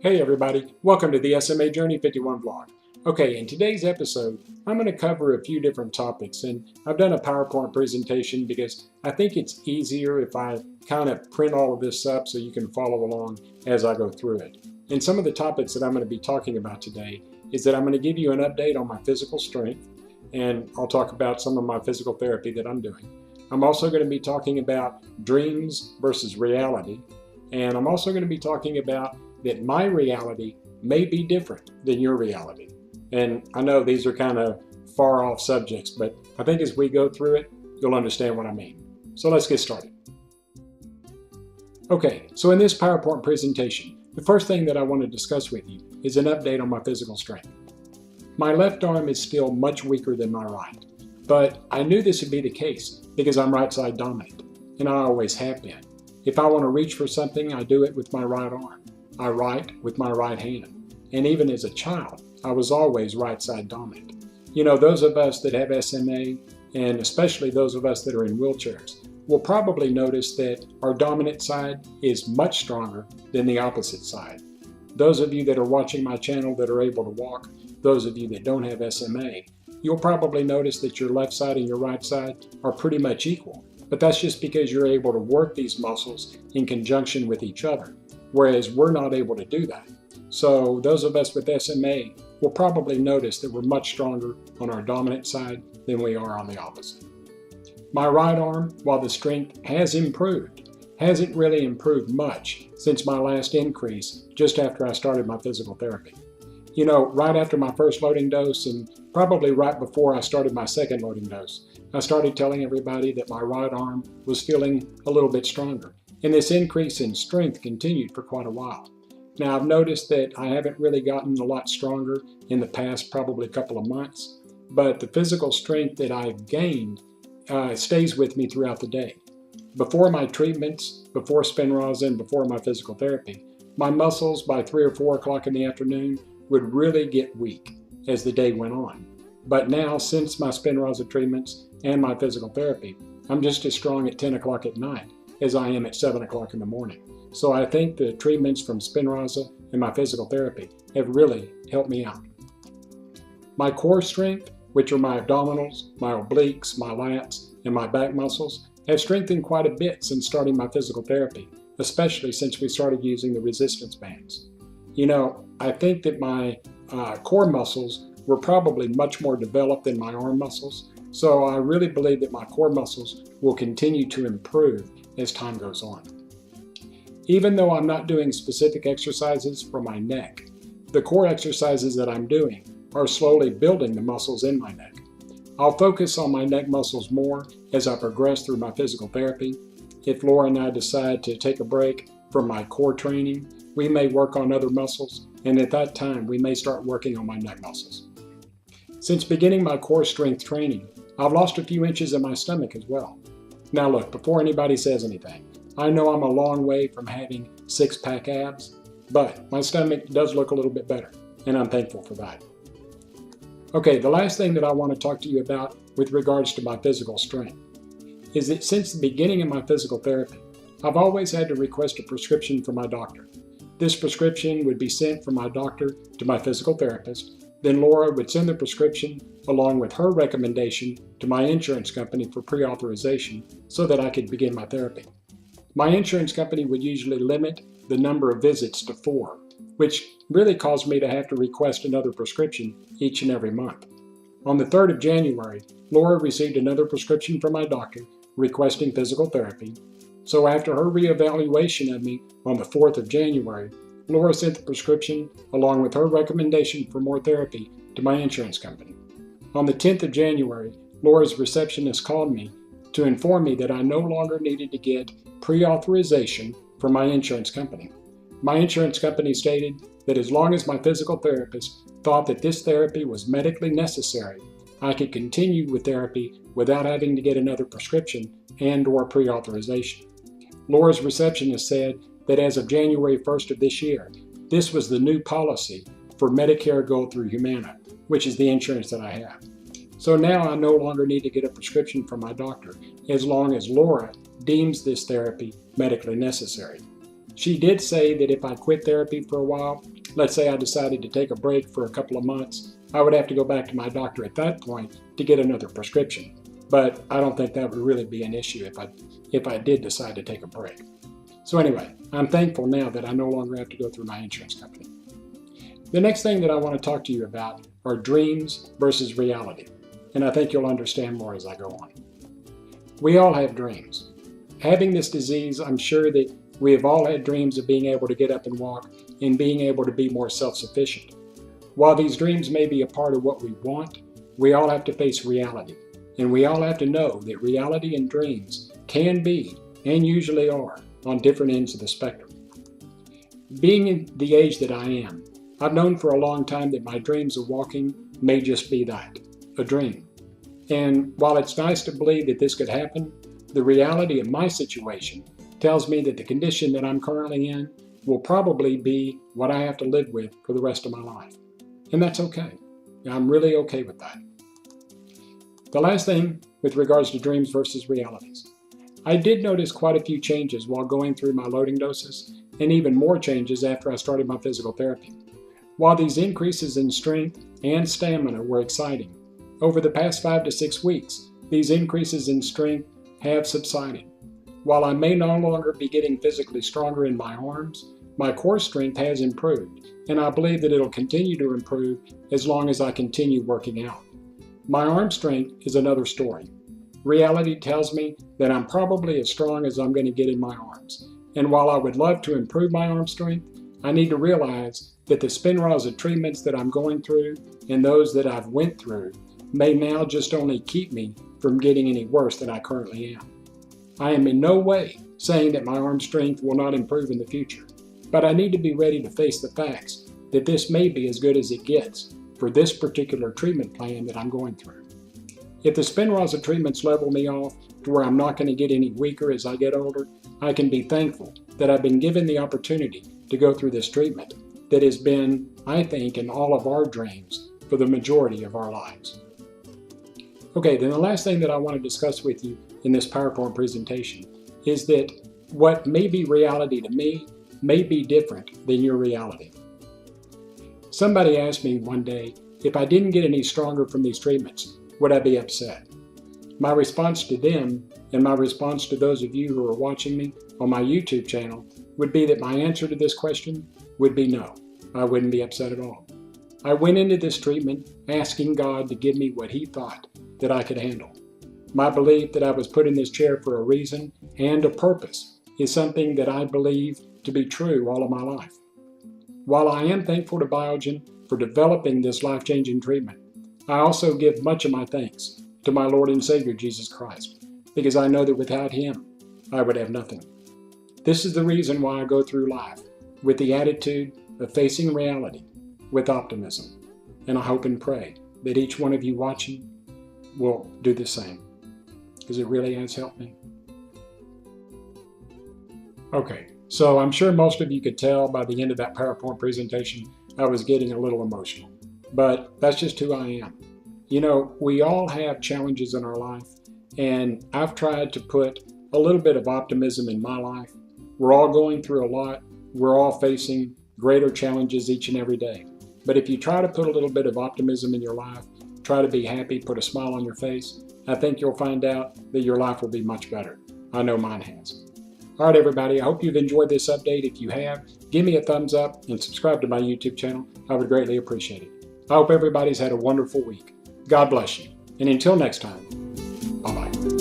Hey everybody, welcome to the SMA Journey 51 vlog. Okay, in today's episode, I'm going to cover a few different topics, and I've done a PowerPoint presentation because I think it's easier if I kind of print all of this up so you can follow along as I go through it. And some of the topics that I'm going to be talking about today is that I'm going to give you an update on my physical strength, and I'll talk about some of my physical therapy that I'm doing. I'm also going to be talking about dreams versus reality, and I'm also going to be talking about that my reality may be different than your reality. And I know these are kind of far off subjects, but I think as we go through it, you'll understand what I mean. So let's get started. Okay, so in this PowerPoint presentation, the first thing that I want to discuss with you is an update on my physical strength. My left arm is still much weaker than my right, but I knew this would be the case because I'm right side dominant, and I always have been. If I want to reach for something, I do it with my right arm. I write with my right hand. And even as a child, I was always right side dominant. You know, those of us that have SMA, and especially those of us that are in wheelchairs, will probably notice that our dominant side is much stronger than the opposite side. Those of you that are watching my channel that are able to walk, those of you that don't have SMA, you'll probably notice that your left side and your right side are pretty much equal. But that's just because you're able to work these muscles in conjunction with each other, whereas we're not able to do that. So those of us with SMA will probably notice that we're much stronger on our dominant side than we are on the opposite. My right arm, while the strength has improved, hasn't really improved much since my last increase just after I started my physical therapy. You know, right after my first loading dose and probably right before I started my second loading dose, I started telling everybody that my right arm was feeling a little bit stronger. And this increase in strength continued for quite a while. Now I've noticed that I haven't really gotten a lot stronger in the past probably a couple of months, but the physical strength that I've gained stays with me throughout the day. Before my treatments, before Spinraza and before my physical therapy, my muscles by 3 or 4 o'clock in the afternoon would really get weak as the day went on. But now, since my Spinraza treatments and my physical therapy, I'm just as strong at 10 o'clock at night as I am at 7 o'clock in the morning. So I think the treatments from Spinraza and my physical therapy have really helped me out. My core strength, which are my abdominals, my obliques, my lats, and my back muscles, have strengthened quite a bit since starting my physical therapy, especially since we started using the resistance bands. You know, I think that my core muscles were probably much more developed than my arm muscles, so I really believe that my core muscles will continue to improve as time goes on. Even though I'm not doing specific exercises for my neck, the core exercises that I'm doing are slowly building the muscles in my neck. I'll focus on my neck muscles more as I progress through my physical therapy. If Laura and I decide to take a break from my core training, we may work on other muscles, and at that time we may start working on my neck muscles. Since beginning my core strength training, I've lost a few inches in my stomach as well. Now look, before anybody says anything, I know I'm a long way from having six-pack abs, but my stomach does look a little bit better, and I'm thankful for that. Okay, the last thing that I want to talk to you about with regards to my physical strength is that since the beginning of my physical therapy, I've always had to request a prescription from my doctor. This prescription would be sent from my doctor to my physical therapist. Then Laura would send the prescription along with her recommendation to my insurance company for pre-authorization so that I could begin my therapy. My insurance company would usually limit the number of visits to 4, which really caused me to have to request another prescription each and every month. On the 3rd of January, Laura received another prescription from my doctor requesting physical therapy. So after her reevaluation of me on the 4th of January, Laura sent the prescription along with her recommendation for more therapy to my insurance company. On the 10th of January, Laura's receptionist called me to inform me that I no longer needed to get pre-authorization from my insurance company. My insurance company stated that as long as my physical therapist thought that this therapy was medically necessary, I could continue with therapy without having to get another prescription and/or pre-authorization. Laura's receptionist said that as of January 1st of this year, this was the new policy for Medicare Go through Humana, which is the insurance that I have. So now I no longer need to get a prescription from my doctor as long as Laura deems this therapy medically necessary. She did say that if I quit therapy for a while, let's say I decided to take a break for a couple of months, I would have to go back to my doctor at that point to get another prescription. But I don't think that would really be an issue if I did decide to take a break. So anyway, I'm thankful now that I no longer have to go through my insurance company. The next thing that I want to talk to you about are dreams versus reality, and I think you'll understand more as I go on. We all have dreams. Having this disease, I'm sure that we have all had dreams of being able to get up and walk and being able to be more self-sufficient. While these dreams may be a part of what we want, we all have to face reality, and we all have to know that reality and dreams can be, and usually are, on different ends of the spectrum. Being in the age that I am, I've known for a long time that my dreams of walking may just be that, a dream. And while it's nice to believe that this could happen, the reality of my situation tells me that the condition that I'm currently in will probably be what I have to live with for the rest of my life. And that's okay. I'm really okay with that. The last thing with regards to dreams versus realities. I did notice quite a few changes while going through my loading doses, and even more changes after I started my physical therapy. While these increases in strength and stamina were exciting, over the past 5 to 6 weeks, these increases in strength have subsided. While I may no longer be getting physically stronger in my arms, my core strength has improved, and I believe that it'll continue to improve as long as I continue working out. My arm strength is another story. Reality tells me that I'm probably as strong as I'm going to get in my arms, and while I would love to improve my arm strength, I need to realize that the Spinraza treatments that I'm going through and those that I've went through may now just only keep me from getting any worse than I currently am. I am in no way saying that my arm strength will not improve in the future, but I need to be ready to face the facts that this may be as good as it gets for this particular treatment plan that I'm going through. If the Spinraza treatments level me off to where I'm not going to get any weaker as I get older, I can be thankful that I've been given the opportunity to go through this treatment that has been, I think, in all of our dreams for the majority of our lives. Okay, then the last thing that I want to discuss with you in this PowerPoint presentation is that what may be reality to me may be different than your reality. Somebody asked me one day, if I didn't get any stronger from these treatments, would I be upset? My response to them, and my response to those of you who are watching me on my YouTube channel, would be that my answer to this question would be no. I wouldn't be upset at all. I went into this treatment asking God to give me what He thought that I could handle. My belief that I was put in this chair for a reason and a purpose is something that I believe to be true all of my life. While I am thankful to Biogen for developing this life-changing treatment, I also give much of my thanks to my Lord and Savior Jesus Christ, because I know that without Him, I would have nothing. This is the reason why I go through life with the attitude of facing reality with optimism, and I hope and pray that each one of you watching will do the same, because it really has helped me. Okay, so I'm sure most of you could tell by the end of that PowerPoint presentation I was getting a little emotional, but that's just who I am. You know, we all have challenges in our life, and I've tried to put a little bit of optimism in my life. We're all going through a lot. We're all facing greater challenges each and every day. But if you try to put a little bit of optimism in your life, try to be happy, put a smile on your face, I think you'll find out that your life will be much better. I know mine has. All right, everybody, I hope you've enjoyed this update. If you have, give me a thumbs up and subscribe to my YouTube channel. I would greatly appreciate it. I hope everybody's had a wonderful week. God bless you. And until next time, bye-bye.